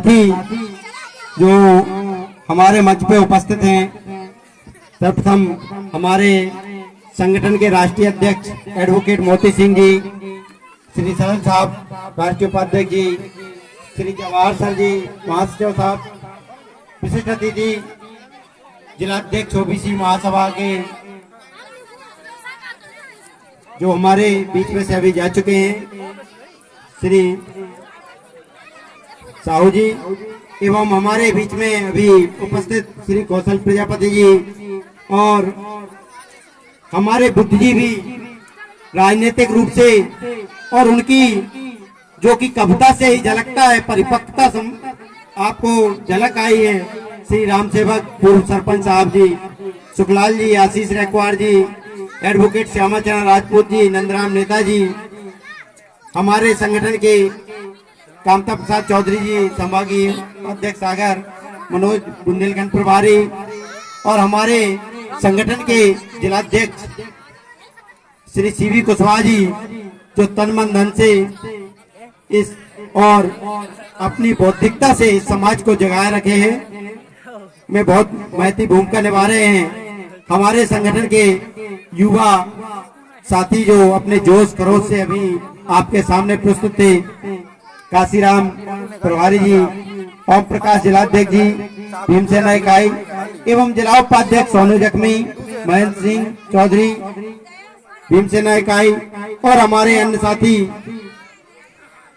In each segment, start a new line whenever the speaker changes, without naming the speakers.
साथी जो हमारे मंच पे उपस्थित हैं, सर्वप्रथम हमारे संगठन के राष्ट्रीय अध्यक्ष एडवोकेट मोती सिंह जी, श्री सरन साहब राष्ट्रीय उपाध्यक्ष जी, श्री जवाहर सर जी महासचिव साहब, विशिष्ट अतिथि जिलाध्यक्ष ओबीसी महासभा के जो हमारे बीच में से अभी जा चुके हैं, श्री साहू जी, एवं हमारे बीच में अभी उपस्थित श्री कौशल प्रजापति जी और हमारे बुद्धि भी राजनीतिक रूप से और उनकी जो कि कविता से ही झलकता है, परिपक्वता आपको झलक आई है, श्री राम सेवक पूर्व सरपंच साहब जी, सुखलाल जी, आशीष रेकवार जी, एडवोकेट श्यामाचरण राजपूत जी, नंदराम नेता जी, हमारे संगठन के कामता प्रसाद चौधरी जी, संभागीय अध्यक्ष सागर, मनोज बुंदेलखंड प्रभारी और हमारे संगठन के जिलाध्यक्ष श्री सीवी कुशवाहा जी, जो तन मन धन से इस और अपनी बौद्धिकता से इस समाज को जगाए रखे हैं, में बहुत महत्वपूर्ण भूमिका निभा रहे हैं। हमारे संगठन के युवा साथी जो अपने जोश खरोश से अभी आपके सामने प्रस्तुत थे, काशीराम प्रभारी जी, ओम प्रकाश जिलाध्यक्ष जी, भीमसेना इकाई एवं जिला उपाध्यक्ष सोनू जख्मी, महेंद्र सिंह चौधरी, भीमसेना इकाई और हमारे अन्य साथी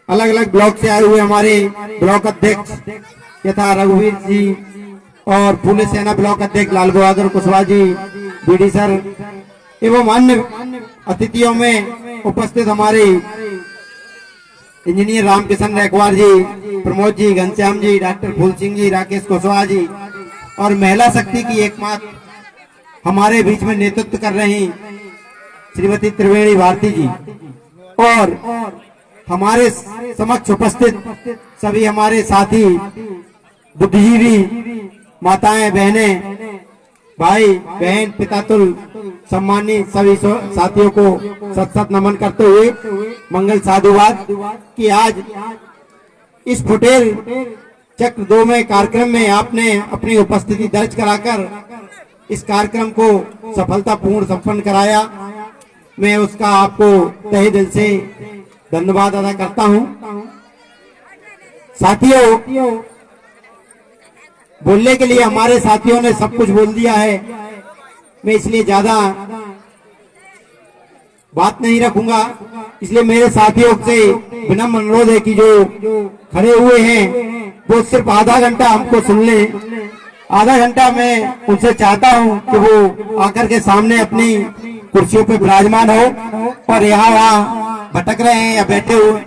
अलग अलग ब्लॉक से आए हुए हमारे ब्लॉक अध्यक्ष यथा रघुवीर जी और फूले सेना ब्लॉक अध्यक्ष लाल बहादुर कुशवाहा जी, बीडी सर एवं अन्य अतिथियों में उपस्थित हमारे इंजीनियर रामकिशन रेकवार जी, प्रमोद जी, घनश्याम जी, डॉक्टर फूल सिंह जी, राकेश कुशवाहा जी और महिला शक्ति की एकमात्र हमारे बीच में नेतृत्व कर रही श्रीमती त्रिवेणी भारती जी और हमारे समक्ष उपस्थित सभी हमारे साथी बुद्धिजीवी माताएं, बहनें, भाई बहन, पितातुल सम्मानित सभी साथियों को सत सत नमन करते हुए मंगल साधुवाद कि आज इस फुटेल चक्र 2 में कार्यक्रम में आपने अपनी उपस्थिति दर्ज कराकर इस कार्यक्रम को सफलतापूर्ण संपन्न कराया। मैं उसका आपको तहे दिल से धन्यवाद अदा करता हूं। साथियों, बोलने के लिए हमारे साथियों ने सब कुछ बोल दिया है, मैं इसलिए ज्यादा बात नहीं रखूंगा। इसलिए मेरे साथियों से विनम्र अनुरोध है कि जो खड़े हुए हैं वो सिर्फ आधा घंटा हमको सुन ले। आधा घंटा मैं उनसे चाहता हूं कि वो आकर के सामने अपनी कुर्सियों पे विराजमान हो और यहाँ वहाँ भटक रहे हैं या बैठे हुए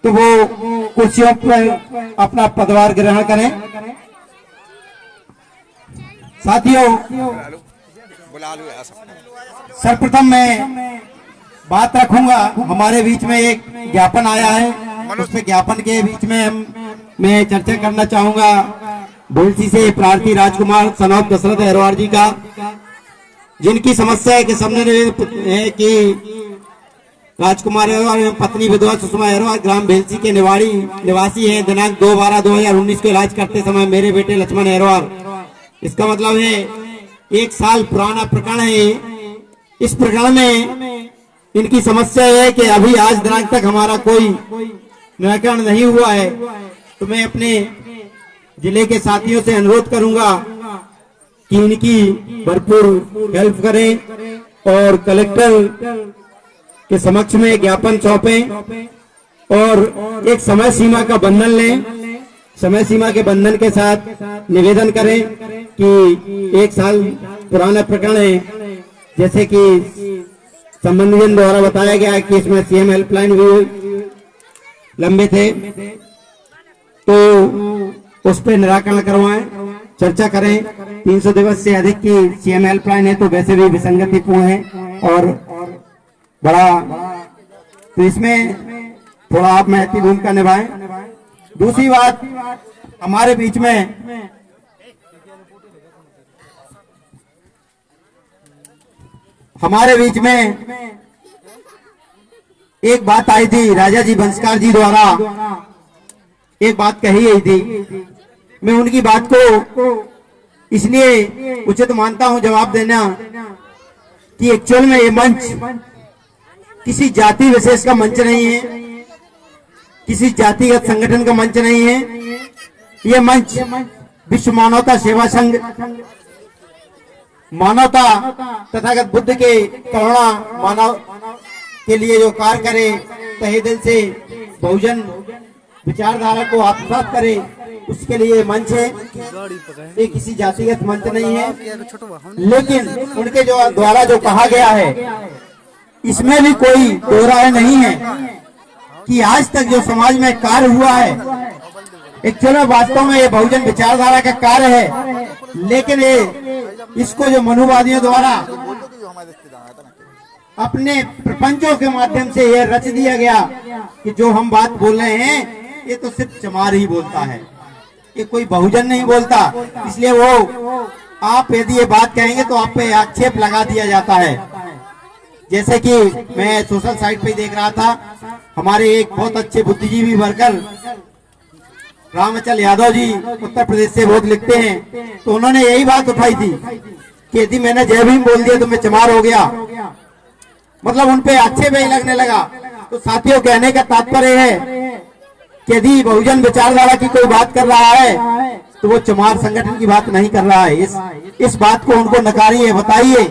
तो वो कुर्सियों पर अपना पदभार ग्रहण करें। साथियों, सर्वप्रथम मैं बात रखूंगा, हमारे बीच में एक ज्ञापन आया है, उस पे ज्ञापन के बीच में मैं चर्चा करना चाहूंगा भेलसी से प्रार्थी राजकुमार सनौत दशरथ अहरवार जी का, जिनकी समस्या है कि सामने है कि राजकुमार अहरवार एवं पत्नी विधवा सुषमा अहरवार ग्राम भेलसी के निवासी हैं। दिनांक 2/12/2019 को इलाज करते समय मेरे बेटे लक्ष्मण अहरवार, इसका मतलब है 1 साल पुराना प्रकरण है। इस प्रकरण में इनकी समस्या है कि अभी आज दिनांक तक हमारा कोई निराकरण नहीं हुआ है। तो मैं अपने जिले के साथियों से अनुरोध करूंगा कि इनकी भरपूर हेल्प करें और कलेक्टर के समक्ष में ज्ञापन सौंपें और एक समय सीमा का बंधन लें। समय सीमा के बंधन के साथ निवेदन करें कि 1 साल पुराना प्रकरण है, जैसे कि संबंधित द्वारा बताया गया कि इसमें सीएम हेल्पलाइन भी लंबे थे, तो उस पर निराकरण करवाएं, चर्चा करें। 300 दिवस से अधिक की सीएम हेल्पलाइन है तो वैसे भी विसंगतिपूर्ण है और बड़ा, तो इसमें थोड़ा आप महत्वपूर्ण भूमिका निभाएं। दूसरी बात, हमारे बीच में एक बात आई थी, राजा जी बंसकार जी द्वारा एक बात कही गई थी। मैं उनकी बात को इसलिए उचित मानता हूं जवाब देना कि एक्चुअल में ये मंच किसी जाति विशेष का मंच नहीं है, किसी जातिगत संगठन का मंच नहीं है। ये मंच विश्व मानवता सेवा संघ, मानवता तथागत बुद्ध के करुणा मानव के लिए जो कार्य करे, तहे दिल से बहुजन विचारधारा को आत्मसात करे, उसके लिए मंच है। ये किसी जातिगत मंच नहीं है। लेकिन उनके जो द्वारा जो कहा गया है, इसमें भी कोई दो राय नहीं है कि आज तक जो समाज में कार्य हुआ है, एक्चुअल में वास्तव में ये बहुजन विचारधारा का कार्य है। लेकिन ये इसको जो मनुवादियों द्वारा अपने प्रपंचों के माध्यम से ये रच दिया गया कि जो हम बात बोल रहे हैं ये तो सिर्फ चमार ही बोलता है, ये कोई बहुजन नहीं बोलता। इसलिए वो आप यदि ये बात कहेंगे तो आप पे आक्षेप लगा दिया जाता है। जैसे कि मैं सोशल साइट पे देख रहा था, हमारे एक बहुत अच्छे बुद्धिजीवी वर्कर रामचल यादव जी उत्तर प्रदेश से बहुत लिखते हैं, तो उन्होंने यही बात उठाई थी कि यदि मैंने जय भीम बोल दिया तो मैं चमार हो गया, मतलब उनपे आक्षेप ही लगने लगा। तो साथियों, कहने का तात्पर्य है कि यदि बहुजन विचारधारा की कोई बात कर रहा है तो वो चमार संगठन की बात नहीं कर रहा है। इस बात को उनको नकारिए, बताइए,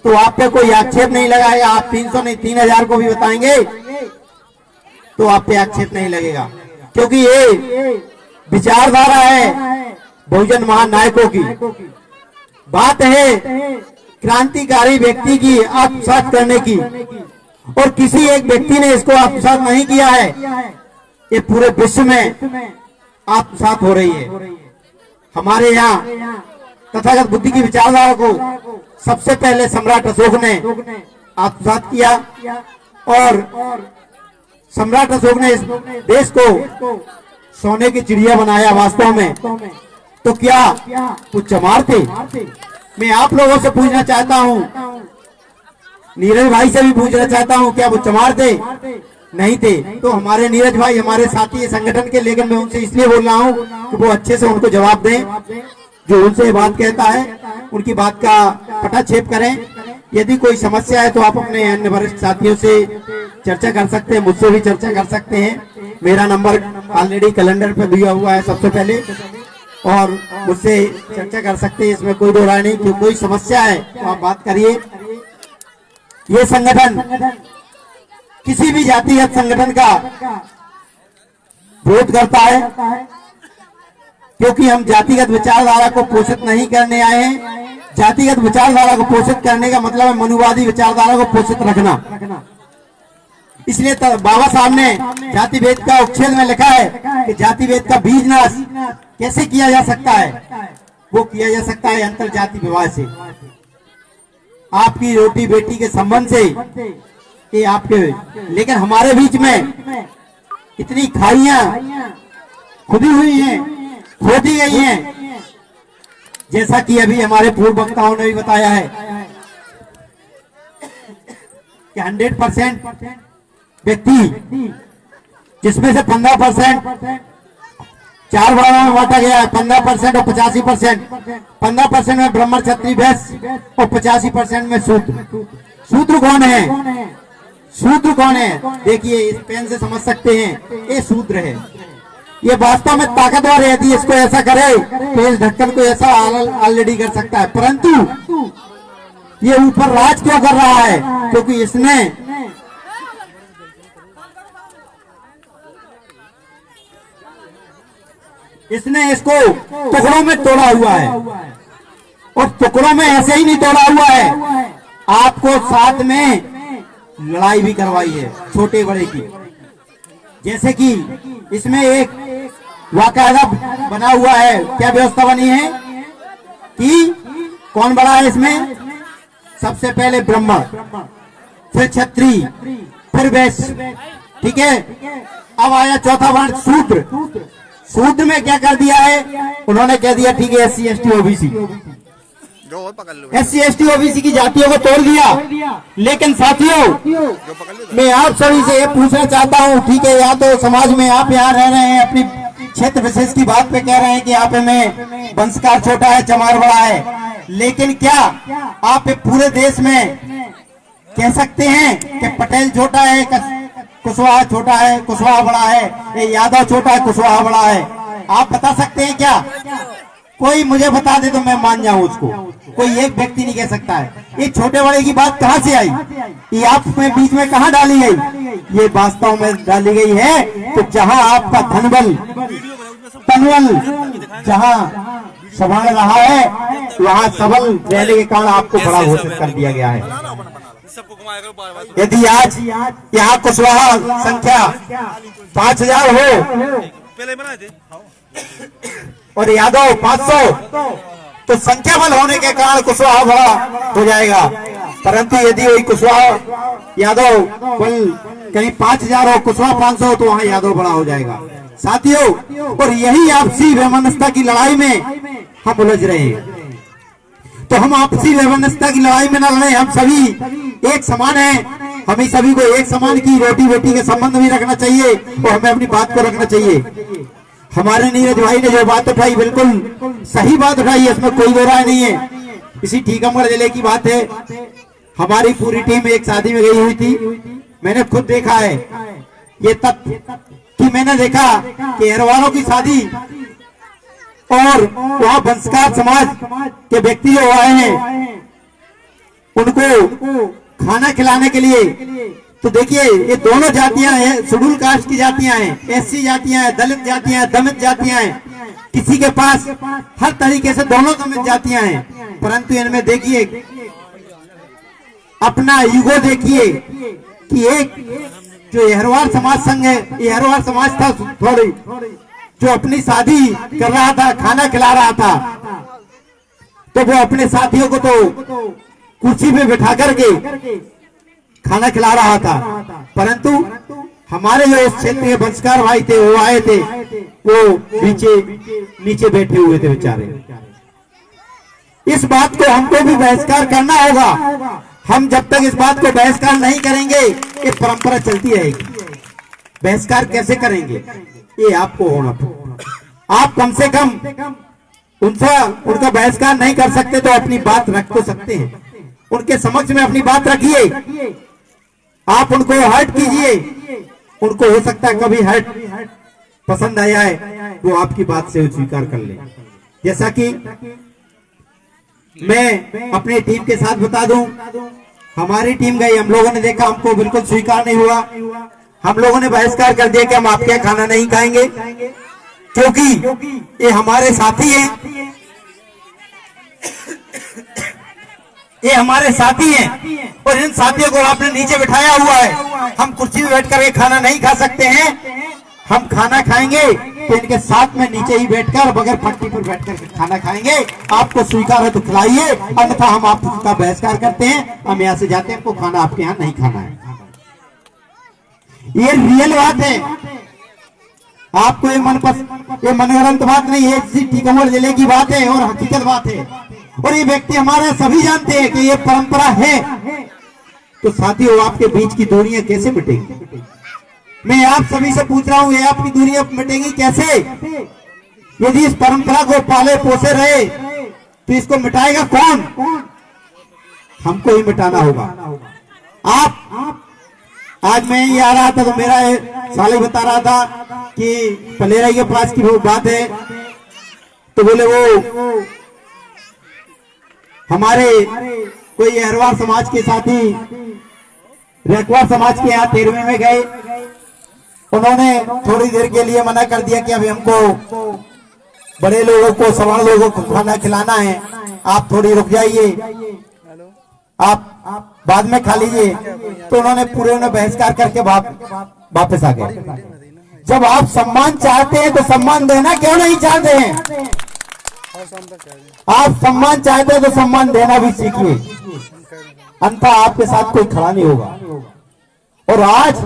तो आप पे कोई आक्षेप नहीं लगाएगा। आप 300 नहीं 3000 को भी बताएंगे तो आप पे आक्षेप नहीं लगेगा, क्योंकि ये विचारधारा है बहुजन महानायकों की। बात है क्रांतिकारी व्यक्ति की आत्मसात करने की, और किसी एक व्यक्ति ने इसको आत्मसात नहीं किया है, ये पूरे विश्व में आत्मसात हो रही है। हमारे यहाँ तथागत बुद्धि की विचारधारा को सबसे पहले सम्राट अशोक ने आत्मसात किया, और सम्राट अशोक ने इस देश को सोने की चिड़िया बनाया वास्तव में। तो क्या वो चमार थे? मैं आप लोगों से पूछना चाहता हूँ, नीरज भाई से भी पूछना चाहता हूँ, क्या वो चमार थे? नहीं थे। तो हमारे नीरज भाई हमारे साथी है संगठन के, लेकिन मैं उनसे इसलिए बोल रहा हूँ कि वो अच्छे से उनको जवाब दें। जो उनसे बात कहता है उनकी बात का पटाक्षेप करें। यदि कोई समस्या है तो आप अपने अन्य वरिष्ठ साथियों से चर्चा कर सकते हैं, मुझसे भी चर्चा कर सकते हैं। मेरा नंबर ऑलरेडी कैलेंडर पे दिया हुआ है सबसे पहले, और मुझसे चर्चा कर सकते हैं, इसमें कोई दो राय नहीं। कोई समस्या है तो आप बात करिए। ये संगठन किसी भी जातिगत संगठन का विरोध करता है, क्योंकि हम जातिगत विचारधारा को पोषित नहीं करने आए हैं। जातिगत विचारधारा को पोषित करने का मतलब है मनुवादी विचारधारा को पोषित रखना। इसलिए बाबा साहब ने जाति भेद का उच्छेद में लिखा है कि जाति भेद का बीज नाश कैसे किया जा सकता है? वो किया जा सकता है अंतर जाति विवाह से, आपकी रोटी बेटी के संबंध से, ये आपके। लेकिन हमारे बीच में इतनी खाइयां खुदी हुई हैं, खोदी गई हैं, जैसा कि अभी हमारे पूर्व वक्ताओं ने भी बताया है कि 100% व्यक्ति, जिसमें से 15% 4 भागों में बांटा गया है, 15% और 85%। 15% में ब्राह्मण क्षत्रिय वैश्य और 85% में शूद्र। शूद्र कौन है? शूद्र कौन है? देखिए, इस पेन से समझ सकते हैं, ये शूद्र है। ये वास्तव में ताकतवर है, यदि इसको ऐसा करे तो इस ढक्कन को ऐसा ऑलरेडी कर सकता है, परंतु ये ऊपर राज क्यों कर रहा है? क्योंकि इसने इसको टुकड़ों में तोड़ा हुआ है, और टुकड़ों में ऐसे ही नहीं तोड़ा हुआ है, आपको साथ में लड़ाई भी करवाई है छोटे बड़े की। जैसे कि इसमें एक वाकायदा बना हुआ है, क्या व्यवस्था बनी है कि कौन बड़ा है इसमें? सबसे पहले ब्राह्मण, फिर क्षत्रिय, फिर वैश्य, ठीक है। अब आया चौथा वर्ण शूद्र। शूद्र में क्या कर दिया है उन्होंने? कह दिया ठीक है SC ST OBC। SC ST OBC की जातियों को तोड़ दिया। लेकिन साथियों, मैं आप सभी से ये पूछना चाहता हूँ, ठीक है, या तो समाज में आप यहाँ रह रहे हैं, अपनी क्षेत्र विशेष की बात पे कह रहे हैं कि यहाँ पे में वंशकार छोटा है, चमार बड़ा है, लेकिन क्या आप पूरे देश में कह सकते हैं कि पटेल छोटा है, कुशवाहा छोटा है, कुशवाहा बड़ा है, यादव छोटा है, कुशवाहा बड़ा है? आप बता सकते हैं क्या? कोई मुझे बता दे तो मैं मान जाऊं उसको। कोई एक व्यक्ति नहीं कह सकता है। ये छोटे बड़े की बात कहां से आई? ये आप में बीच में कहां डाली गई? ये वास्तव में डाली गई है तो जहां आपका धनबल तनबल जहां संभाल रहा है, वहां सबल रहने के कारण आपको बड़ा घोषित कर दिया गया है। यदि आज यहाँ कुशवाहा संख्या 5000 हो और यादव 500, तो संख्या बल होने के कारण कुशवाहा बड़ा हो जाएगा। परंतु यदि वही कुशवाहा यादव बल कहीं 5000 हो, कुशवाहा 500 हो, तो वहां यादव बड़ा हो जाएगा साथियों। और यही आपसी वैमनस्यता की लड़ाई में हम उलझ रहे हैं। तो हम आपसी वैमनस्यता की लड़ाई में न लड़े, हम सभी एक समान हैं। हमें सभी को एक समान की रोटी बेटी के संबंध भी रखना चाहिए और हमें अपनी बात को रखना चाहिए। हमारे नीरज भाई ने जो बात उठाई, बिल्कुल सही बात उठाई है, इसमें कोई दो राय नहीं है। इसी टीकमगढ़ जिले की बात है। हमारी पूरी टीम एक शादी में गई हुई थी। मैंने खुद देखा है ये तथ्य कि मैंने देखा कि अहरवालों की शादी और वहां वंशकार समाज के व्यक्ति जो आए हैं उनको खाना खिलाने के लिए, तो देखिए ये दोनों जातियां हैं, शेड्यूल कास्ट की जातियां हैं, SC जातियां हैं, दलित जातियां हैं, दमित जातियां हैं। किसी के पास हर तरीके से दोनों दमित जातियां हैं, परंतु इनमें देखिए अपना ईगो देखिए कि एक जो अहरवाल समाज संघ है, ये अहरवाल समाज था थोड़ी, जो अपनी शादी कर रहा था, खाना खिला रहा था, तो वो अपने साथियों को तो कुर्सी पे बिठा करके खाना खिला रहा था, परंतु हमारे जो इस क्षेत्र के वंशकार भाई थे वो आए थे, वो नीचे बैठे हुए थे बेचारे। इस बात को हमको भी बहिष्कार करना होगा। हम जब तक इस बात को बहिष्कार नहीं करेंगे ये परंपरा चलती रहेगी। बहिष्कार कैसे करेंगे ये आपको होना पड़ेगा। आप कम से कम उनका बहिष्कार नहीं कर सकते तो अपनी बात रख तो सकते हैं। उनके समक्ष में अपनी बात रखिए, आप उनको हर्ट कीजिए। उनको हो सकता है कभी हर्ट पसंद आ जाए, वो आपकी बात से स्वीकार कर ले। जैसा कि मैं अपनी टीम के साथ बता दूं, हमारी टीम गई, हम लोगों ने देखा, हमको बिल्कुल स्वीकार नहीं हुआ। हम लोगों ने बहिष्कार कर दिया कि हम आपके यहाँ खाना नहीं खाएंगे, क्योंकि ये हमारे साथी हैं, ये हमारे साथी हैं और इन साथियों को आपने नीचे बिठाया हुआ है। हम कुर्सी में बैठ करके खाना नहीं खा सकते हैं। हम खाना खाएंगे तो इनके साथ में नीचे ही बैठकर बगैर पट्टी पर बैठकर खाना खाएंगे। आपको स्वीकार है तो खिलाइए, अन्यथा हम आपका बहिष्कार करते हैं, हम यहाँ से जाते हैं, हमको खाना आपके यहाँ नहीं खाना है। ये रियल बात है, आपको ये मनगढ़ंत बात नहीं है, टीकमगढ़ जिले की बात है और हकीकत बात है। और ये व्यक्ति हमारे सभी जानते हैं कि ये परंपरा है। तो साथियों, आपके बीच की दूरियां कैसे मिटेंगी? मैं आप सभी से पूछ रहा हूं, ये आपकी दूरियां मिटेंगी कैसे? यदि इस परंपरा को पाले पोसे रहे तो इसको मिटाएगा कौन? हमको ही मिटाना होगा। आप आज मैं ये आ रहा था तो मेरा साले बता रहा था कि पलेरा के पास की वो बात है, तो बोले वो हमारे कोई अहरवाल समाज के साथी रेखवार समाज के यहाँ 13वें में गए। उन्होंने थोड़ी देर के लिए मना कर दिया कि अभी हमको बड़े लोगों को, सवाल लोगों को खाना खिलाना है, आप थोड़ी रुक जाइए, आप बाद में खा लीजिए। तो उन्होंने पूरे बहिष्कार करके वापस आ गए। जब आप सम्मान चाहते हैं तो सम्मान देना क्यों नहीं चाहते हैं? आप सम्मान चाहते हैं तो सम्मान देना भी सीखिए, अन्यथा आपके साथ कोई खड़ा नहीं होगा। और आज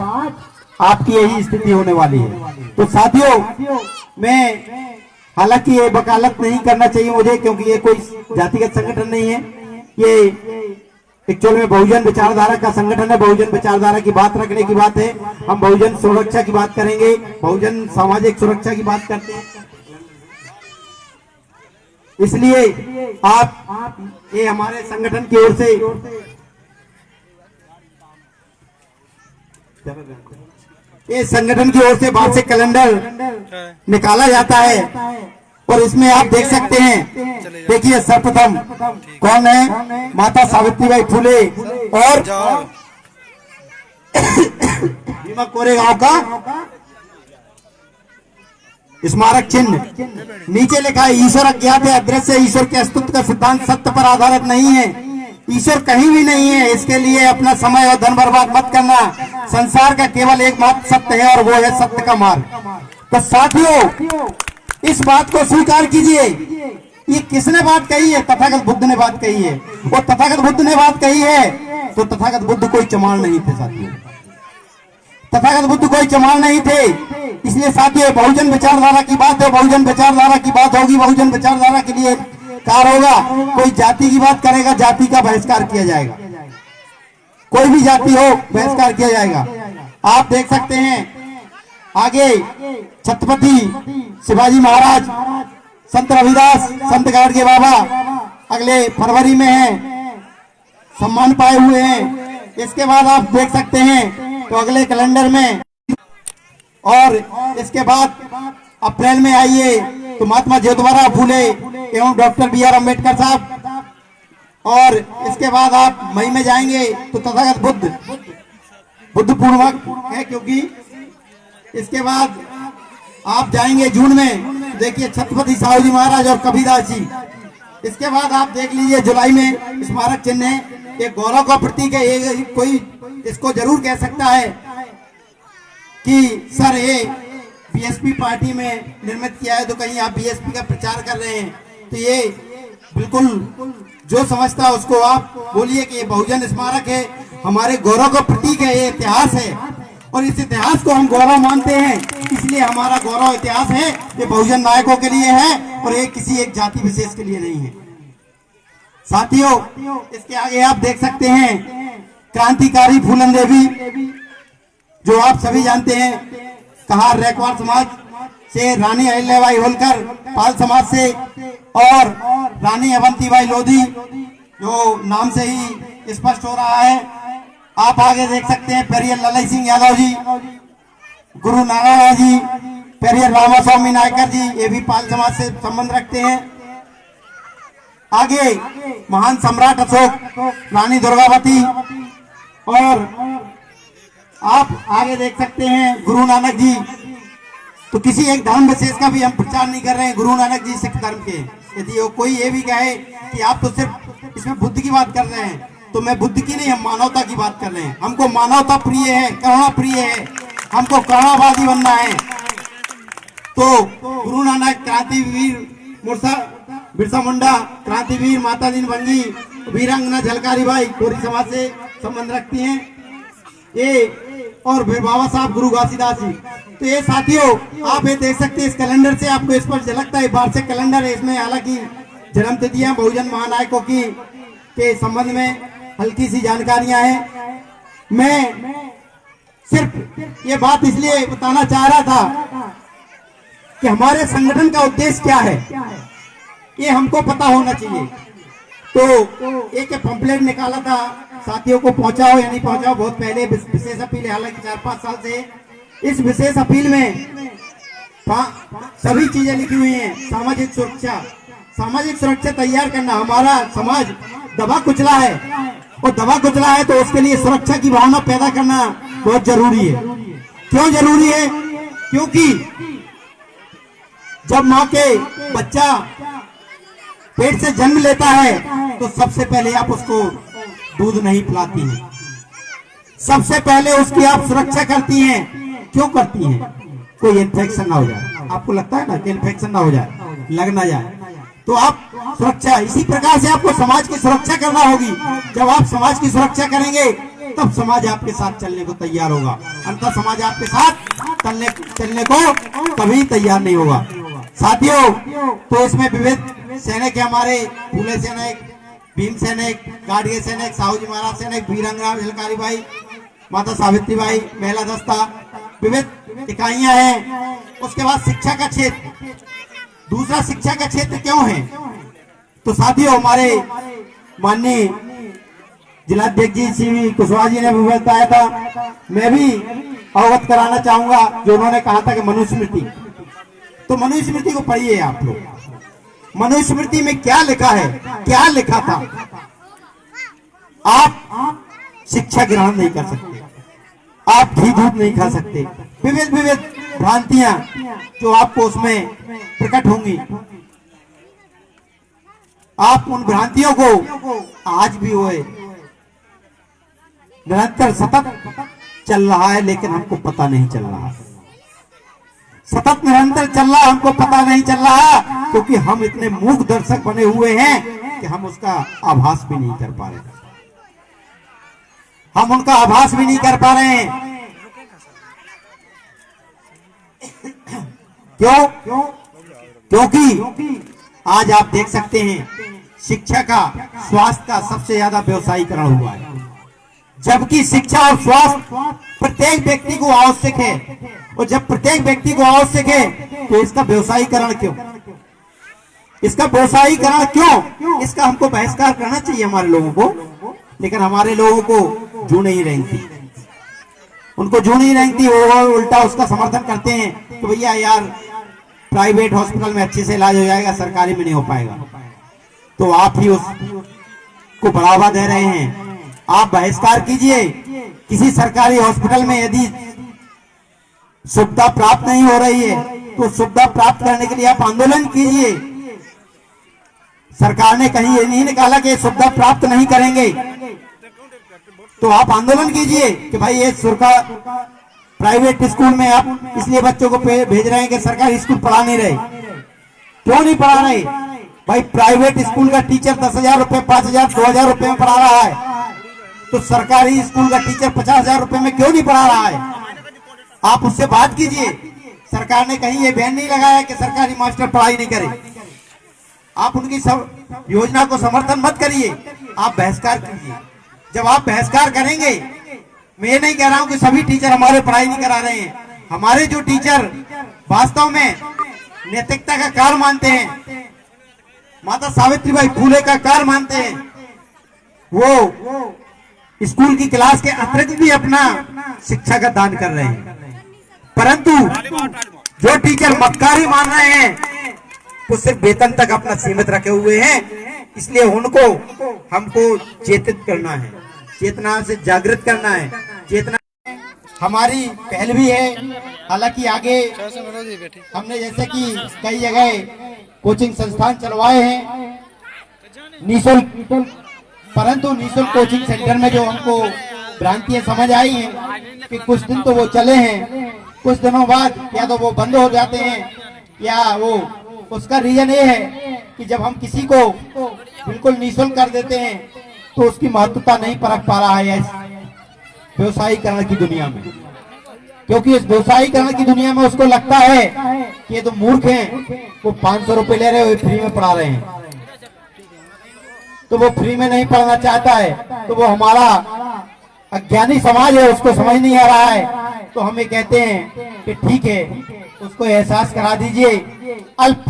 आपकी यही स्थिति होने वाली है। तो साथियों, मैं हालांकि ये वकालत नहीं करना चाहिए मुझे, क्योंकि ये कोई जातिगत संगठन नहीं है, ये एक्चुअल में बहुजन विचारधारा का संगठन है। बहुजन विचारधारा की बात रखने की बात है, हम बहुजन सुरक्षा की बात करेंगे, बहुजन सामाजिक सुरक्षा की बात करते हैं। इसलिए आप ये हमारे संगठन की ओर से ये संगठन की ओर से वार्षिक कैलेंडर निकाला जाता है और इसमें आप देख सकते हैं। देखिए सर्वप्रथम कौन है, माता सावित्रीबाई फुले और भीमा कोरेगांव का स्मारक चिन्ह। नीचे लिखा है ईश्वर अज्ञात है, अदृश्य ईश्वर के अस्तित्व का सिद्धांत सत्य पर आधारित नहीं है, ईश्वर कहीं भी नहीं है, इसके लिए अपना समय और धन बर्बाद मत करना। संसार का केवल एकमात्र सत्य है और वो है सत्य का मार्ग। तो साथियों इस बात को स्वीकार कीजिए। ये किसने बात कही है? तथागत बुद्ध ने बात कही है। और तथागत बुद्ध ने बात कही है तो तथागत बुद्ध कोई चमार नहीं थे साथियों, तथागत बुद्ध कोई चमार नहीं थे। इसलिए साथियों बहुजन विचारधारा की बात है, बहुजन विचारधारा की बात होगी, बहुजन विचारधारा के लिए कार्य होगा। कोई जाति की बात करेगा, जाति का बहिष्कार किया जाएगा, कोई भी जाति हो बहिष्कार किया जाएगा। आप देख सकते हैं आगे छत्रपति शिवाजी महाराज, संत रविदास, संत गाडगे बाबा अगले फरवरी में है, सम्मान पाए हुए हैं। इसके बाद आप देख सकते हैं तो अगले कैलेंडर में, और इसके बाद अप्रैल में आइए तो महात्मा ज्योतिबा फूले एवं डॉक्टर बी आर अम्बेडकर साहब, और इसके बाद आप मई में जाएंगे तो तथागत बुद्ध पूर्वक है, क्योंकि इसके बाद आप जाएंगे जून में, देखिए छत्रपति साहू जी महाराज और कबीरदास जी। इसके बाद आप देख लीजिए जुलाई में स्मारक चिन्ह है, एक गौरव का प्रतीक है। ये कोई इसको जरूर कह सकता है कि सर ये बीएसपी पार्टी में निर्मित किया है, तो कहीं आप बीएसपी का प्रचार कर रहे हैं। तो ये बिल्कुल जो समझता है उसको आप बोलिए कि ये बहुजन स्मारक है, हमारे गौरव का प्रतीक है, ये इतिहास है और इस इतिहास को हम गौरव मानते हैं। इसलिए हमारा गौरव इतिहास है, ये बहुजन नायकों के लिए है और ये किसी एक जाति विशेष के लिए नहीं है। साथियों इसके आगे आप देख सकते हैं क्रांतिकारी फूलन देवी, जो आप सभी जानते हैं, कहार रैकवार समाज से रानी अहिल्याबाई होलकर, पाल समाज से, और रानी अवंतीबाई लोधी, जो नाम से ही स्पष्ट हो रहा है। आप आगे देख सकते हैं पेरियर ललई सिंह यादव जी, गुरु नारायण जी, पेरियर रामास्वामी नायकर जी, ये भी पाल समाज से संबंध रखते हैं। आगे महान सम्राट अशोक, रानी दुर्गावती, और आप आगे देख सकते हैं गुरु नानक जी। तो किसी एक धर्म विशेष का भी हम प्रचार नहीं कर रहे हैं, गुरु नानक जी सिख धर्म के। यदि कोई ये भी कहे कि आप तो सिर्फ इसमें बुद्ध की बात कर रहे हैं, तो मैं बुद्ध की नहीं, हम मानवता की बात कर रहे हैं। हमको मानवता प्रिय है, करुणा प्रिय है, हमको करुणावादी बनना है। तो गुरु नानक क्रांतिवीर बिरसा मुंडा, क्रांतिवीर माता दीन भंगी, वीरांगना झलकारी बाई कोरी समाज से संबंध रखती हैं ये, और फिर बाबा साहब गुरु घासीदास जी। तो ये साथियों आप ये देख सकते हैं इस कैलेंडर से आपको इस पर झलकता है, वार्षिक कैलेंडर है। इसमें हालांकि जन्म तिथियां बहुजन महानायकों की के संबंध में हल्की सी जानकारियां हैं। मैं सिर्फ ये बात इसलिए बताना चाह रहा था कि हमारे संगठन का उद्देश्य क्या है, ये हमको पता होना चाहिए। तो एक पंपलेट निकाला था, साथियों को पहुंचाओ या नहीं पहुंचाओ, बहुत पहले विशेष अपील है, हालांकि 4-5 साल से इस विशेष अपील में सभी चीजें लिखी हुई हैं। सामाजिक सुरक्षा तैयार करना, हमारा समाज दबा कुचला है, और दबा कुचला है तो उसके लिए सुरक्षा की भावना पैदा करना बहुत जरूरी है। क्यों जरूरी है? क्योंकि जब माँ के बच्चा पेट से जन्म लेता है तो सबसे पहले आप उसको दूध नहीं पिलाती हैं, सबसे पहले उसकी आप सुरक्षा करती हैं। क्यों करती हैं? कोई इन्फेक्शन ना हो जाए, आपको लगता है ना कि इन्फेक्शन ना हो जाए, लग ना जाए, तो आप सुरक्षा, इसी प्रकार से आपको समाज की सुरक्षा करना होगी। जब आप समाज की सुरक्षा करेंगे तब समाज आपके साथ चलने को तैयार होगा, अन्यथा समाज आपके साथ चलने को कभी तैयार नहीं होगा। साथियों, तो इसमें विविध सैनिक है हमारे, फूले सैनिक, भीम सैनिक, गाड़िया सैनिक, साहू जी महाराज सैनिक, वीरंगराव झलकारी भाई, माता सावित्री बाई, महिला दस्ता, विविध इकाइयां हैं। उसके बाद शिक्षा का क्षेत्र, दूसरा शिक्षा का क्षेत्र क्यों है? तो साथियों, हमारे माननीय जिलाध्यक्ष जी श्री कुशवाहा जी ने भी बताया था, मैं भी अवगत कराना चाहूंगा जो उन्होंने कहा था कि मनुस्मृति। तो मनुस्मृति को पढ़िए आप लोग। मनुस्मृति में क्या लिखा है, क्या लिखा था? आप शिक्षा ग्रहण नहीं कर सकते, आप घी दूध नहीं खा सकते, विविध विविध भ्रांतियां जो आपको उसमें प्रकट होंगी, आप उन भ्रांतियों को आज भी वो निरंतर सतत चल रहा है, लेकिन हमको पता नहीं चल रहा। सतत निरंतर चल रहा, हमको पता नहीं चल रहा, क्योंकि हम इतने मूक दर्शक बने हुए हैं कि हम उसका आभास भी नहीं कर पा रहे, हम उनका आभास भी नहीं कर पा रहे हैं। क्यों? क्योंकि आज आप देख सकते हैं शिक्षा का, स्वास्थ्य का सबसे ज्यादा व्यवसायीकरण हुआ है, जबकि शिक्षा और स्वास्थ्य प्रत्येक व्यक्ति को आवश्यक है। और जब प्रत्येक व्यक्ति को आवश्यक है तो इसका व्यवसायीकरण क्यों? इसका व्यवसायीकरण क्यों? इसका हमको बहिष्कार करना चाहिए हमारे लोगों को, लेकिन हमारे लोगों को जू नहीं रेंगती, उनको जू नहीं रेंगती, वो उल्टा उसका समर्थन करते हैं। तो भैया यार, प्राइवेट हॉस्पिटल में अच्छे से इलाज हो जाएगा, सरकारी में नहीं हो पाएगा। तो आप ही उसको बढ़ावा दे रहे हैं। आप बहिष्कार कीजिए, किसी सरकारी हॉस्पिटल में यदि सुविधा प्राप्त नहीं हो रही है तो सुविधा प्राप्त करने के लिए आप आंदोलन कीजिए। सरकार ने कहीं ये नहीं निकाला कि सुविधा प्राप्त नहीं करेंगे, तो आप आंदोलन कीजिए कि भाई ये सरकार प्राइवेट स्कूल में आप इसलिए बच्चों को भेज रहे हैं कि सरकारी स्कूल पढ़ा नहीं रहे। क्यों नहीं पढ़ा रहे भाई? प्राइवेट स्कूल का टीचर 10,000 रुपए, 5,000, 2,000 रुपए में पढ़ा रहा है, तो सरकारी स्कूल का टीचर 50,000 रुपए में क्यों नहीं पढ़ा रहा है? आप उससे बात कीजिए। सरकार ने कहीं ये बैन नहीं लगाया कि सरकारी मास्टर पढ़ाई नहीं करे। आप उनकी सब योजना को समर्थन मत करिए, आप बहिष्कार कीजिए। जब आप बहिष्कार करेंगे, मैं ये नहीं कह रहा हूं कि सभी टीचर हमारे पढ़ाई नहीं करा रहे हैं, हमारे जो टीचर वास्तव में नैतिकता का कार्य मानते हैं, माता सावित्री बाई फूले का कार्य मानते हैं, वो स्कूल की क्लास के अतिरिक्त भी अपना शिक्षा का दान कर रहे हैं। परंतु जो टीचर मक्कारी मान रहे हैं वो सिर्फ वेतन तक अपना सीमित रखे हुए हैं। इसलिए उनको हमको चेतित करना है, चेतना से जागृत करना है। चेतना हमारी पहल भी है, हालांकि आगे हमने जैसे कि कई जगह कोचिंग संस्थान चलवाए हैं निःशुल्क, परंतु निःशुल्क कोचिंग सेंटर में जो हमको भ्रांतियां समझ आई हैं कि कुछ दिन तो वो चले हैं, कुछ दिनों बाद या तो वो बंद हो जाते हैं, या वो उसका रीजन ये है कि जब हम किसी को बिल्कुल निःशुल्क कर देते हैं तो उसकी महत्वता नहीं परख पा रहा है इस व्यवसायीकरण की दुनिया में। क्योंकि इस व्यवसायीकरण की दुनिया में उसको लगता है कि ये तो मूर्ख हैं, वो 500 रुपए ले रहे हो, फ्री में पढ़ा रहे हैं, तो वो फ्री में नहीं पढ़ना चाहता है। तो वो हमारा अज्ञानी समाज है, उसको समझ नहीं आ रहा है। तो हम ये कहते हैं कि ठीक है, उसको एहसास करा दीजिए, अल्प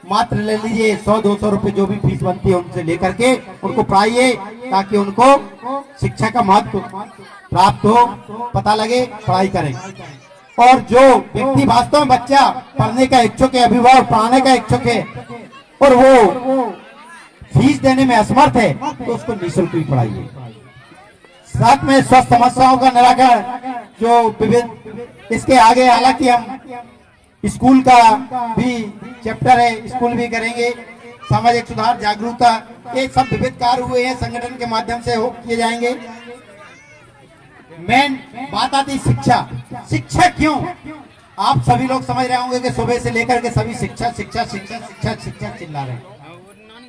मात्र ले लीजिए, 100-200 रुपए जो भी फीस बनती है उनसे लेकर के उनको पढ़ाइए, ताकि उनको शिक्षा का महत्व प्राप्त हो, पता लगे, पढ़ाई करें। और जो व्यक्ति वास्तव में बच्चा पढ़ने का इच्छुक है, अभिभावक पढ़ाने का इच्छुक है और वो फीस देने में असमर्थ है, तो उसको निःशुल्क ही पढ़ाइए। साथ में स्वास्थ्य समस्याओं का निराकरण जो विविध, इसके आगे हालांकि हम स्कूल का भी चैप्टर है, स्कूल भी करेंगे, सामाजिक सुधार, जागरूकता, ये सब विविध कार्य हुए हैं, संगठन के माध्यम से किए जाएंगे। मेन बात आती शिक्षा। शिक्षा क्यों? आप सभी लोग समझ रहे होंगे कि सुबह से लेकर के सभी शिक्षा शिक्षा शिक्षा शिक्षा शिक्षा चिल्ला रहे हैं,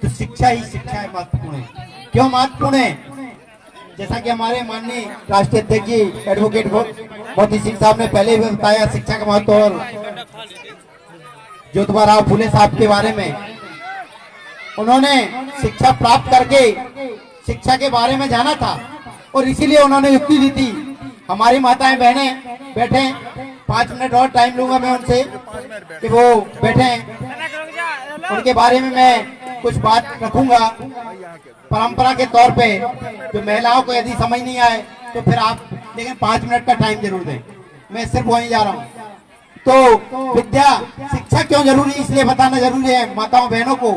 तो शिक्षा ही शिक्षा है, महत्वपूर्ण है। क्यों महत्वपूर्ण है? जैसा कि हमारे माननीय राष्ट्रीय अध्यक्ष जी एडवोकेट मोती सिंह साहब ने पहले भी बताया, शिक्षा का महत्व। और ज्योतिबा फुले साहब के बारे में। उन्होंने शिक्षा प्राप्त करके शिक्षा के बारे में जाना था और इसीलिए उन्होंने युक्ति दी थी। हमारी माताएं बहनें बैठे, 5 मिनट और टाइम लूंगा मैं उनसे कि वो बैठे, उनके बारे में मैं कुछ बात रखूंगा परंपरा के तौर पे। जो महिलाओं को यदि समझ नहीं आए तो फिर आप, लेकिन 5 मिनट का टाइम जरूर दें, मैं सिर्फ वहीं जा रहा हूँ। तो विद्या शिक्षा क्यों जरूरी, इसलिए बताना जरूरी है माताओं बहनों को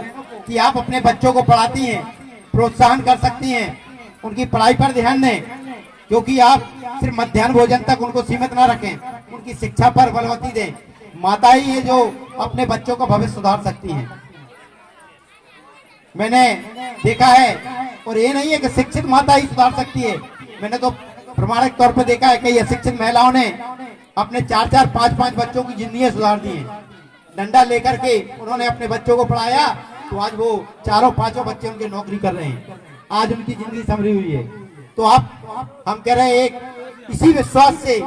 कि आप अपने बच्चों को पढ़ाती हैं, प्रोत्साहन कर सकती हैं, उनकी पढ़ाई पर ध्यान दें, क्योंकि आप सिर्फ मध्याह्न भोजन तक उनको सीमित ना रखें, उनकी शिक्षा पर बलवती दें। माता ही है जो अपने बच्चों का भविष्य सुधार सकती हैं। मैंने देखा है, और ये नहीं है कि शिक्षित माता ही सुधार सकती है, मैंने तो प्रमाणिक तौर पर देखा है कई अशिक्षित महिलाओं ने अपने 4-4, 5-5 बच्चों की जिंदगी सुधार दी है। डंडा लेकर के उन्होंने अपने बच्चों को पढ़ाया तो आज वो 4-5 बच्चे उनके नौकरी कर रहे हैं, आज उनकी जिंदगी संवरी हुई है। तो आप, हम कह रहे हैं एक इसी विश्वास से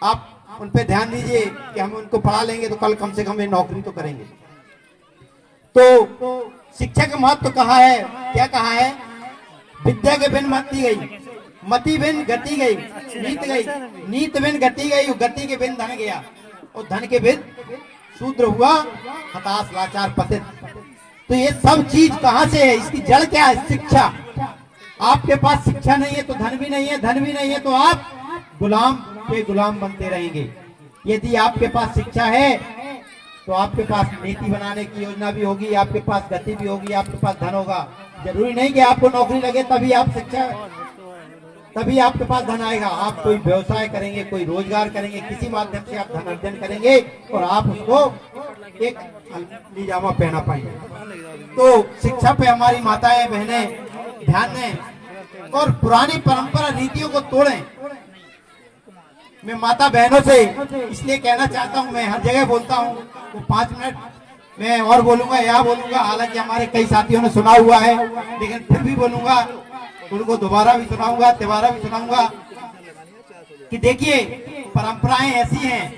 आप उन पे ध्यान दीजिए कि हम उनको पढ़ा लेंगे तो कल कम से कम ये नौकरी तो करेंगे। तो शिक्षा का महत्व कहा है, क्या कहा है, विद्या के बिन मति गई, मति बिन गति गई, नीत गई, नीत बिन गति गई, गति के बिन धन गया, और धन के बिन शूद्र हुआ, हताश लाचार पतित। तो ये सब चीज कहां से है, इसकी जड़ क्या है, शिक्षा। आपके पास शिक्षा नहीं है तो धन भी नहीं है, धन भी नहीं है तो आप गुलाम के गुलाम बनते रहेंगे। यदि आपके पास शिक्षा है तो आपके पास नीति बनाने की योजना भी होगी, आपके पास गति भी होगी, आपके पास धन होगा। जरूरी नहीं कि आपको नौकरी लगे तभी आप शिक्षा, तभी आपके पास धन आएगा। आप कोई व्यवसाय करेंगे, कोई रोजगार करेंगे, किसी माध्यम से आप धन अर्जन करेंगे और आप उसको एक निजामा पहना पाएंगे। तो शिक्षा पे हमारी माताएं बहनें ध्यान दें और पुरानी परंपरा नीतियों को तोड़ें। मैं माता बहनों से इसलिए कहना चाहता हूं, मैं हर जगह बोलता हूं, वो 5 मिनट मैं और बोलूंगा या बोलूंगा, हालांकि हमारे कई साथियों ने सुना हुआ है, लेकिन फिर भी बोलूंगा, उनको दोबारा भी सुनाऊंगा, तिबारा भी सुनाऊंगा कि देखिए परंपराएं ऐसी हैं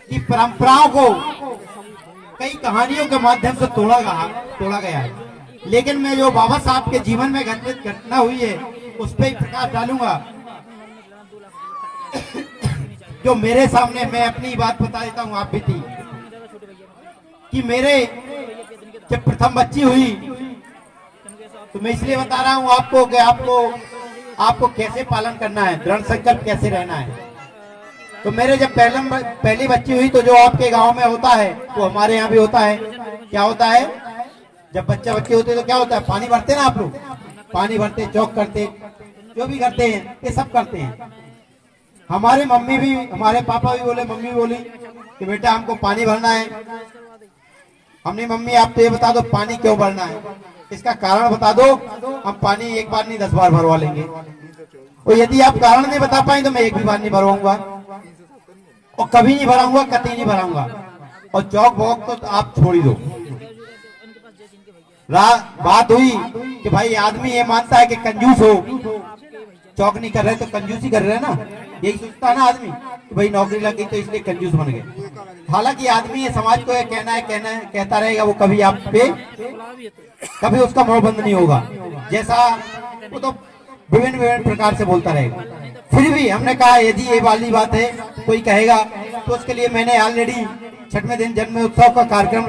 कि परंपराओं को कई कहानियों के माध्यम से तोड़ा गया है, लेकिन मैं जो बाबा साहब के जीवन में घटित घटना हुई है उस पर ही प्रकाश डालूंगा। जो मेरे सामने, मैं अपनी बात बता देता हूँ, आप भी थी कि मेरे जब प्रथम बच्ची हुई तो मैं इसलिए बता रहा हूँ आपको कि आपको कैसे पालन करना है, दृढ़ संकल्प कैसे रहना है। तो मेरे जब पहली बच्ची हुई तो जो आपके गांव में होता है वो हमारे यहाँ भी होता है। क्या होता है, जब बच्चे होते तो क्या होता है, पानी भरते ना आप लोग, पानी भरते, चौक करते, जो भी करते हैं ये सब करते हैं। हमारे मम्मी भी, हमारे पापा भी बोले, मम्मी बोली कि बेटा हमको पानी भरना है। हमने, मम्मी आप तो ये बता दो पानी क्यों भरना है, इसका कारण बता दो, हम पानी एक बार नहीं 10 बार भरवा लेंगे। और यदि आप कारण नहीं बता पाए तो मैं एक भी बार नहीं भरवाऊंगा और कभी नहीं भराऊंगा, कतई नहीं भराऊंगा। और चौक वॉक तो आप छोड़ ही दो। बात हुई कि भाई आदमी ये मानता है कि कंजूस हो, चौक नहीं कर रहे तो कंजूसी कर रहे हैं ना, यही सोचता है ना आदमी कि भाई नौकरी लग गई तो इसलिए कंजूस बन गए। हालांकि आदमी ये समाज को कहता रहेगा, वो कभी आप पे कभी उसका मुंह बंद नहीं होगा, जैसा वो तो विभिन्न प्रकार से बोलता रहेगा। फिर भी हमने कहा यदि ये वाली बात है कोई कहेगा तो उसके लिए मैंने ऑलरेडी 6वें दिन जन्म उत्सव का कार्यक्रम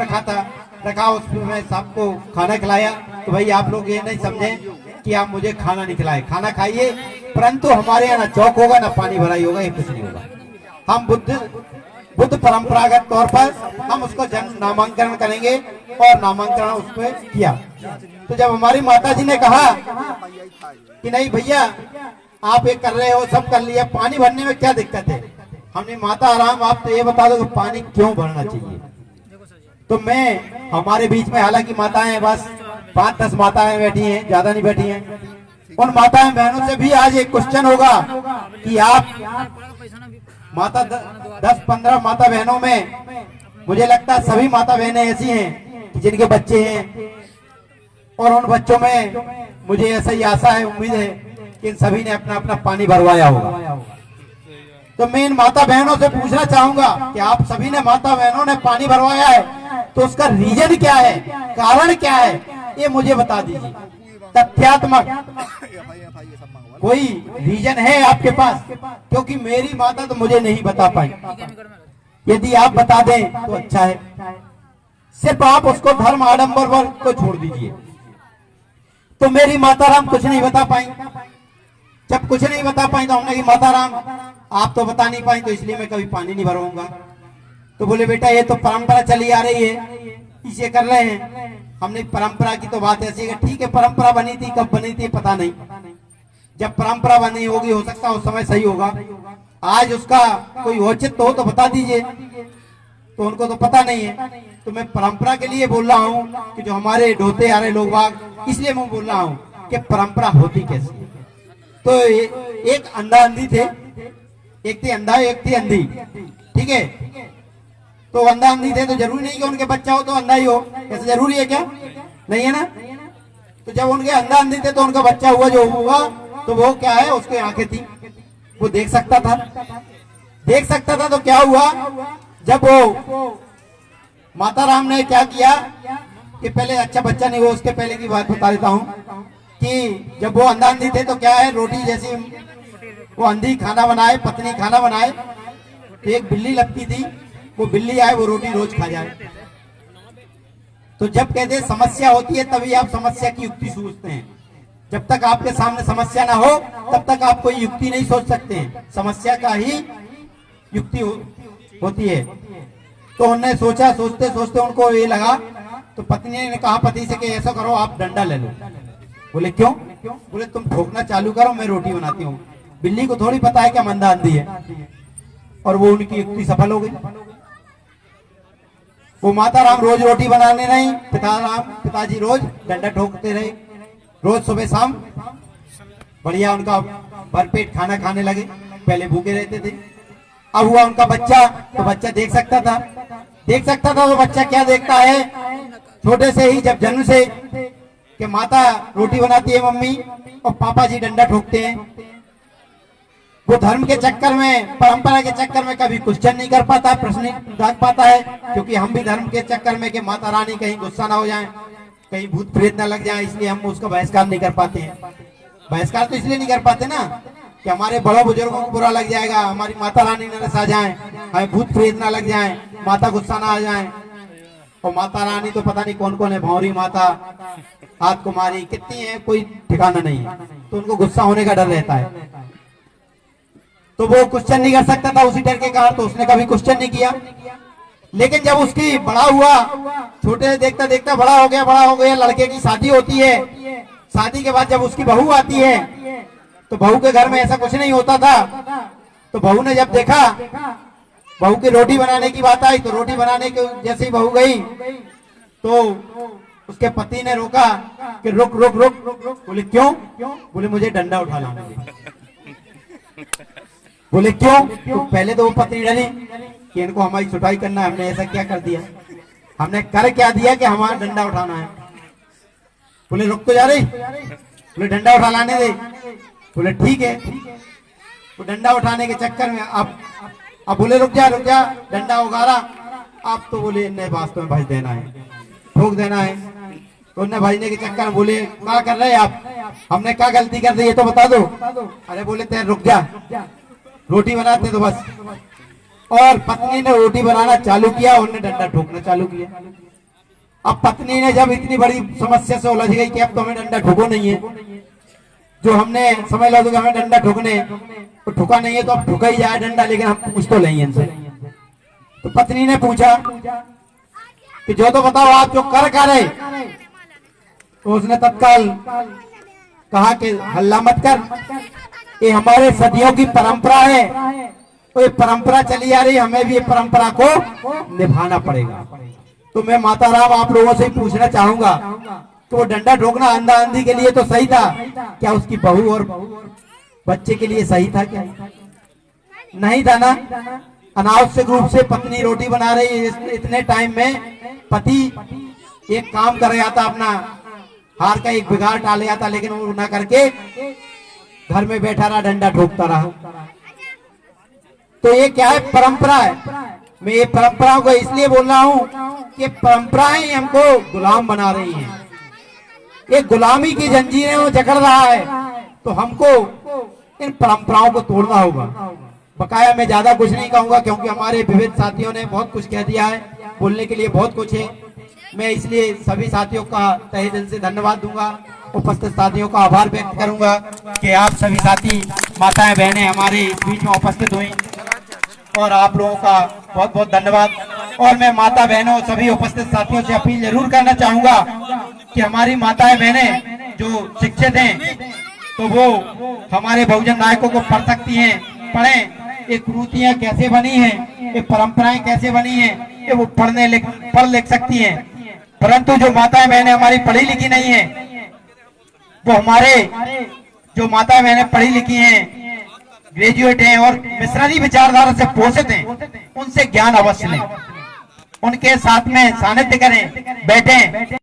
रखा, उसमें मैं सबको खाना खिलाया। तो भाई आप लोग ये नहीं समझे कि आप मुझे खाना नहीं खिलाए, खाना खाइए, परंतु हमारे यहाँ ना चौक होगा ना पानी भराई होगा, ये कुछ नहीं होगा। हम बुद्ध परंपरागत तौर पर हम उसको जन्म नामांकन करेंगे और नामांकन उस पर किया। तो जब हमारी माता जी ने कहा कि नहीं भैया आप ये कर रहे हो, सब कर लिया, पानी भरने में क्या दिक्कत है, हमने माता आराम आप तो ये बता दो कि पानी क्यों भरना चाहिए। तो मैं, हमारे बीच में हालांकि माताएं बस 5-10 माताएं बैठी हैं, ज्यादा नहीं बैठी हैं, उन माताएं बहनों से भी आज एक क्वेश्चन होगा कि आप माता 10-15 माता बहनों में मुझे लगता है सभी माता बहनें ऐसी हैं कि जिनके बच्चे हैं और उन बच्चों में मुझे ऐसा ही आशा है, उम्मीद है कि इन सभी ने अपना अपना पानी भरवाया होगा। तो मैं इन माता बहनों से पूछना चाहूंगा कि आप सभी ने माता बहनों ने पानी भरवाया है तो उसका रीजन क्या है, कारण क्या है, ये मुझे बता दीजिए। तथ्यात्मक कोई रीजन है आपके पास? क्योंकि मेरी माता तो मुझे नहीं बता पाई। यदि आप बता दें तो अच्छा है। सिर्फ आप उसको धर्म आडंबर वर्ग को छोड़ दीजिए। तो मेरी माता राम कुछ नहीं बता पाई। जब कुछ नहीं बता पाई तो हमने कहा माता राम आप तो बता नहीं पाई, तो इसलिए मैं कभी पानी नहीं भरवाऊंगा। तो बोले बेटा ये तो परंपरा चली आ रही है, इसे कर रहे हैं। हमने परंपरा की तो बात ऐसी है, ठीक है परंपरा बनी थी, कब बनी थी पता नहीं। जब परंपरा बनी होगी हो सकता है उस समय सही होगा। आज उसका कोई औचित्य हो तो बता दीजिए, तो उनको तो पता नहीं है। तो मैं परंपरा के लिए बोल रहा हूँ कि जो हमारे ढोते आ रहे लोग बाग, इसलिए मैं बोल रहा हूँ कि परंपरा होती कैसी। तो एक अंधा अंधी थे, एक थी अंधा एक थी अंधी, ठीक है। तो अंधा अंधी थे तो जरूरी नहीं कि उनके बच्चा हो तो अंधा ही हो, ऐसा जरूरी है क्या? नहीं है ना। तो जब उनके अंधा अंधी थे तो उनका बच्चा हुआ जो हुआ, तो वो क्या है, उसकी आंखें थी, वो देख सकता था। देख सकता था तो क्या हुआ, जब वो माता राम ने क्या किया कि पहले अच्छा बच्चा नहीं हुआ, उसके पहले की बात बता देता हूँ कि जब वो अंधा अंधी थे तो क्या है, रोटी जैसी वो अंधी खाना बनाए, पत्नी खाना बनाए, तो एक बिल्ली लगती थी, वो बिल्ली आए वो रोटी रोज खा जाए। तो जब कहते समस्या होती है तभी आप समस्या की युक्ति सोचते हैं। जब तक आपके सामने समस्या ना हो तब तक आप कोई युक्ति नहीं सोच सकते हैं, समस्या का ही युक्ति होती है। तो उन्होंने सोचा, सोचते सोचते उनको ये लगा, तो पत्नी ने कहा पति से कि ऐसा करो आप डंडा ले लो। बोले क्यों? बोले तुम ठोकना चालू करो, मैं रोटी बनाती हूँ। बिल्ली को थोड़ी पता है क्या मंदा आंधी है। और वो उनकी युक्ति सफल हो गई। वो माता राम रोज रोटी बनाने नहीं, पिताजी रोज डंडा ठोकते रहे, रोज सुबह शाम बढ़िया उनका भरपेट खाना खाने लगे। पहले भूखे रहते थे, अब हुआ उनका बच्चा, तो बच्चा देख सकता था। तो बच्चा क्या देखता है, छोटे से ही जब जन्म से कि माता रोटी बनाती है मम्मी और पापा जी डंडा ठोकते हैं। वो धर्म के चक्कर में, परंपरा के चक्कर में कभी क्वेश्चन नहीं कर पाता, प्रश्न नहीं जाग पाता है, क्योंकि हम भी धर्म के चक्कर में कि माता रानी कहीं गुस्सा ना हो जाए, कहीं भूत प्रेत ना लग जाए, इसलिए हम उसका बहिष्कार नहीं कर पाते हैं। बहिष्कार तो इसलिए नहीं कर पाते ना कि हमारे बड़ों बुजुर्गों को बुरा लग जाएगा, हमारी माता रानी न रसा जाए, हमें भूत प्रेत ना लग जाए, माता गुस्सा ना आ जाए। और माता रानी तो पता नहीं कौन कौन है, भौरी माता, हाथ कुमारी, कितनी है कोई ठिकाना नहीं है, तो उनको गुस्सा होने का डर रहता है। तो वो क्वेश्चन नहीं कर सकता था उसी डर के कारण, तो उसने कभी क्वेश्चन नहीं किया। लेकिन जब उसकी बड़ा हुआ, छोटे से देखता देखता बड़ा हो गया, लड़के की शादी होती है। शादी के बाद जब उसकी बहू आती है तो बहू के घर में ऐसा कुछ नहीं होता था। तो बहू ने जब देखा, बहू की रोटी बनाने की बात आई, तो रोटी बनाने के जैसे ही बहू गई तो उसके पति ने रोका कि रुक रुक रुक रुक। बोले क्यों? बोले मुझे डंडा उठा लाना है। बोले क्यों? तो पहले तो वो पत्नी डरी कि इनको हमारी छुटाई करना है, हमने ऐसा क्या कर दिया, हमने कर क्या दिया कि हमारा डंडा उठाना है। बोले रुक तो जा रही, बोले डंडा उठा लाने दे। बोले ठीक है। तो डंडा उठाने के चक्कर में अब बोले रुक जा डंडा उगारा। आप तो बोले इन्हें वास्तव में भज देना है, ठोक देना है। तो उन्हें भजने के चक्कर में बोले क्या कर रहे हैं आप, हमने क्या गलती कर दी ये तो बता दो। अरे बोले तेरे रुक जा, रोटी बनाते तो बस। और पत्नी ने रोटी बनाना चालू किया, उन्होंने डंडा ठोकना चालू किया। अब पत्नी ने जब इतनी बड़ी समस्या से उलझ गई कि अब तो हमें डंडा ठोको नहीं है, जो हमने समझ लो तो हमें डंडा ठोकने तो ठुका नहीं है, तो अब ठुका ही जाए डंडा, लेकिन हम पूछ तो लेंगे इनसे। तो पत्नी ने पूछा कि जो तो बताओ आप जो कर क्या रहे। तो उसने तत्काल कहा कि हल्ला मत कर, ये हमारे सदियों की परंपरा है, तो ये परंपरा चली आ रही, हमें भी ये परंपरा को निभाना पड़ेगा। तो मैं माता राम आप लोगों से ही पूछना चाहूंगा तो वो डंडा ठोकना अंधा अंधी के लिए तो सही था क्या, उसकी बहू और बच्चे के लिए सही था क्या? नहीं था ना। अनावश्यक रूप से पत्नी रोटी बना रही है, इतने टाइम में पति एक काम कर रहा था, अपना हार का एक बिगाड़ टाल रहा था, लेकिन वो ना करके घर में बैठा रहा, डंडा ठोकता रहा। तो ये क्या है, परंपरा है। मैं ये परंपराओं को इसलिए बोल रहा हूँ कि परंपराएं हमको गुलाम बना रही हैं। ये गुलामी की जंजीरें वो जकड़ रहा है, तो हमको इन परंपराओं को तोड़ना होगा। बकाया मैं ज्यादा कुछ नहीं कहूंगा, क्योंकि हमारे विविध साथियों ने बहुत कुछ कह दिया है, बोलने के लिए बहुत कुछ है। मैं इसलिए सभी साथियों का तहे दिल से धन्यवाद दूंगा, उपस्थित साथियों का आभार व्यक्त करूंगा कि आप सभी साथी माताएं बहनें हमारे इस बीच में उपस्थित हुई, और आप लोगों का बहुत बहुत धन्यवाद। और मैं माता बहनों सभी उपस्थित साथियों से अपील जरूर करना चाहूंगा कि हमारी माताएं बहनें जो शिक्षित हैं तो वो हमारे बहुजन नायकों को पढ़ सकती हैं, पढ़ें। ये कुरीतियां कैसे बनी हैं, ये परंपराएं कैसे बनी हैं, ये वो पढ़ लिख सकती हैं। परंतु जो माताएं बहनें हमारी पढ़ी लिखी नहीं है, वो हमारे जो माताएं बहनें पढ़ी लिखी हैं, ग्रेजुएट हैं और मिशनरी विचारधारा से पोषित हैं, उनसे ज्ञान अवश्य लें, उनके साथ में सानिध्य करें, बैठें।